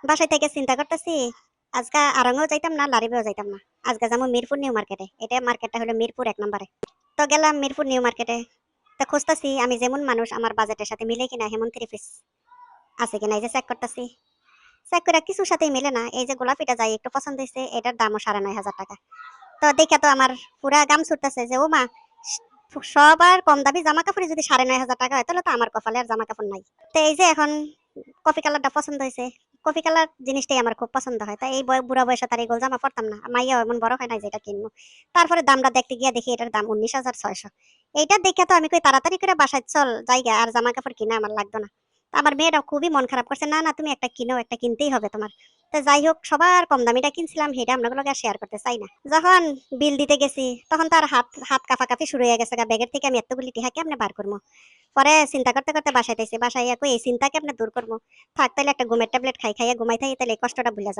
বাসায় থেকে চিন্তা করতেছি আজকে আরঙ্গও যাইতাম না, লারিবেও যাইতাম না। আজকে যাবো মিরপুর নিউ মার্কেটে। এটা মার্কেটটা হলো মিরপুর 1 নম্বরে। তো গেলাম মিরপুর নিউ মার্কেটে। তো খুঁজতেছি আমি যেমন মানুষ আমার বাজেটের সাথে মিলে কিনা, হেমন 3 পিস আছে কিনা, এই যে চেক করতেছি। চেক করে কিছুর সাথেই মিলে না। এই যে গোলাপিটা যাই একটু পছন্দ হয়েছে, এটার দামও 9,500 টাকা। তো দেখে তো আমার পুরা গাম ছুটতেছে যে ও মা, সবার কম দামি জামা কাপড়ে যদি 9,500 টাকা হয়, তাহলে তো আমার কপালে আর জামা কাপড় নাই। তো এই যে এখন কফি কালারটা পছন্দ হয়েছে। কফি কালার জিনিসটাই আমার খুব পছন্দ হয়, তাই এই বুড়া বয়সে তার এই গোল জামা পরতাম না, মাইয়া এমন বড় হয় নাই যেটা কিনবো। তারপরে দামটা দেখতে গিয়ে দেখি এটার দাম 19,600। এইটা দেখে তো আমি কই তাড়াতাড়ি করে বাসায় চল জায়গা, আর জামা কাপড় কিনা আমার লাগতো না। তো আমার মেয়েটা খুবই মন খারাপ করছে, না না তুমি একটা কিনো, একটা কিনতেই হবে তোমার। তো যাই হোক, সবার কম দামিটা কিনছিলাম, সেটা আপনাগুলোকে শেয়ার করতে চাই না। যখন বিল দিতে গেছি তখন তার হাত হাত কাঁপাকাঁপি শুরু হয়ে গেছে, ব্যাগের থেকে আমি এতগুলি টিহা কেমনে বার করবো। পরে চিন্তা করতে করতে বাসায় তাইছি, বাসায় কই এই চিন্তাকে আপনি দূর করবো। থাক তাইলে একটা ঘুমের ট্যাবলেট খাইয়া ঘুমাই থাকি, তাহলে এই কষ্টটা ভুলে যাবো।